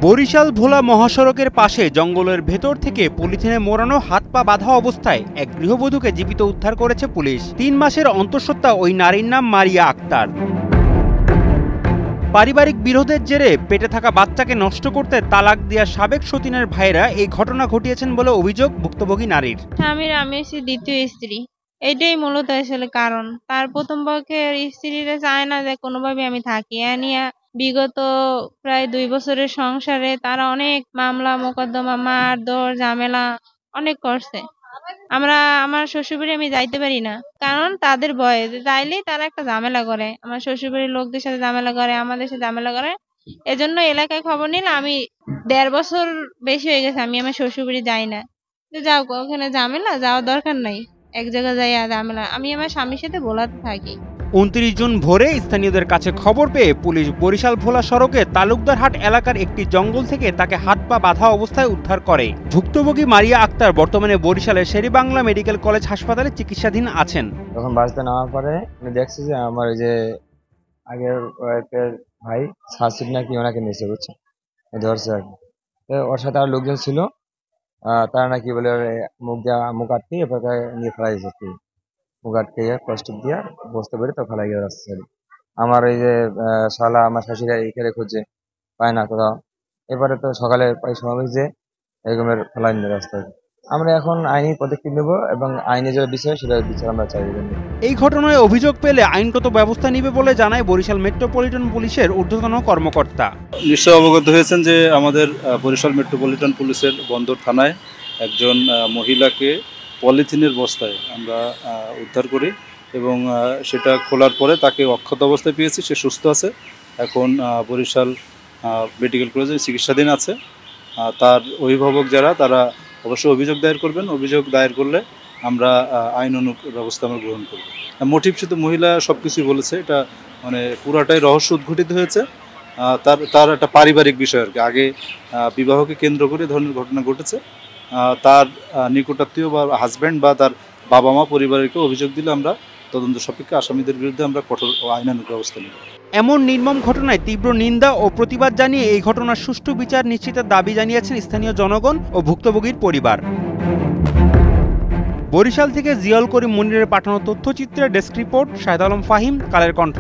বরিশাল ভোলা মহাসড়কের পাশে জঙ্গলের ভেতর থেকে পলিথিনে মোড়ানো হাত পা বাঁধা অবস্থায় এক গৃহবধূকে জীবিত উদ্ধার করেছে পুলিশ। ৩ মাসের অন্তঃসত্ত্বা ওই নারীর নাম মারিয়া আক্তার। পারিবারিক বিরোধের জেরে পেটে থাকা বাচ্চাকে নষ্ট করতে তালাক দেওয়া সাবেক সতীনের ভাইরা এই ঘটনা ঘটিয়েছেন বলে অভিযোগ ভুক্তভোগী নারীর। স্বামীর আমি দ্বিতীয় স্ত্রী, এটাই মূলত আসলে কারণ। তার প্রথম পক্ষের স্ত্রীরা চায় না যে কোনোভাবে আমি থাকি। নিয়ে বিগত প্রায় 2 বছরের সংসারে তারা অনেক মামলা মোকদ্দমা, মারধর, ঝামেলা অনেক করছে। আমার শ্বশুরবাড়ি আমি যাইতে পারি না, কারণ তাদের ভয়ে যে যাইলেই তারা একটা ঝামেলা করে, আমার শ্বশুরবাড়ির লোকদের সাথে ঝামেলা করে, আমাদের সাথে ঝামেলা করে। এজন্য এলাকায় খবর নিলে আমি 1.5 বছর বেশি হয়ে গেছে আমি আমার শ্বশুরবাড়ি যাই না। যাও, ওখানে ঝামেলা, যাওয়ার দরকার নাই, এক জায়গায় যাই ঝামেলা। আমি আমার স্বামীর সাথে বলাতে থাকি। 29 জুন ভোরে স্থানীয়দের কাছে খবর পেয়ে পুলিশ বরিশাল ভোলা সড়কে তালুকদারহাট এলাকার একটি জঙ্গল থেকে তাকে হাত পা বাঁধা অবস্থায় উদ্ধার করে। ভুক্তভোগী মারিয়া আক্তার বর্তমানে বরিশালের শেরেবাংলা মেডিকেল কলেজ হাসপাতালে চিকিৎসাধীন আছেন। তখন বাসতে নামার পরে আমি দেখছি যে আমার ওই যে আগের ওয়াইফের ভাই শাশুড়ি নাকি ওনাকে নিয়েছে, বুঝছো, ধরছে আর কি। তো ওর সাথে আর লোকজন ছিল, তারা নাকি বলে মুখ আটকে এবার নিয়ে ফেলাই দিয়েছে। মুখ আটকে কষ্ট দিয়ে বসতে পারি তো ফেলাই গিয়ে রাস্তা। আমার এই যে শালা আমার শাশুড়ি এখানে খুঁজে পায় না কোথাও। এবারে তো সকালে প্রায় সময় যে এরকমের ফেলাই নিয়ে রাস্তায়। আমরা এখন আইনি পদক্ষেপ নেব এবং আইনি যে বিষয় সেটা বিচার আমরা চাই। এই ঘটনায় অভিযোগ পেলে আইনগত ব্যবস্থা নেবে বলে জানায় বরিশাল মেট্রোপলিটন পুলিশের ঊর্ধ্বতন কর্মকর্তা। নিশ্চয় অবগত হয়েছেন যে আমাদের বরিশাল মেট্রোপলিটন পুলিশের বন্দর থানায় একজন মহিলাকে পলিথিনের বস্তায় আমরা উদ্ধার করি এবং সেটা খোলার পরে তাকে অক্ষত অবস্থায় পেয়েছি। সে সুস্থ আছে, এখন বরিশাল মেডিকেল কলেজে চিকিৎসাধীন আছে। তার অভিভাবক যারা তারা অবশ্যই অভিযোগ দায়ের করবেন। অভিযোগ দায়ের করলে আমরা আইনানুগ ব্যবস্থা আমরা গ্রহণ করব। মোটিভ শুধু মহিলা সব কিছুই বলেছে, এটা মানে পুরাটাই রহস্য উদ্ঘটিত হয়েছে। তার একটা পারিবারিক বিষয় আর কি, আগে বিবাহকে কেন্দ্র করে ধরনের ঘটনা ঘটেছে। তার নিকটাত্মীয় বা হাজব্যান্ড বা তার বাবা মা পরিবারকে অভিযোগ দিলে আমরা তদন্ত সাপেক্ষে আসামিদের বিরুদ্ধে আমরা কঠোর আইনানুগ ব্যবস্থা নেব। এমন নির্মম ঘটনায় তীব্র নিন্দা ও প্রতিবাদ জানিয়ে এই ঘটনার সুষ্ঠু বিচার নিশ্চিতের দাবি জানিয়েছেন স্থানীয় জনগণ ও ভুক্তভোগীর পরিবার। বরিশাল থেকে জিয়াউল করিম মনিরের পাঠানো তথ্যচিত্রের ডেস্ক রিপোর্ট, শাহেদ আলম ফাহিম, কালের কণ্ঠ।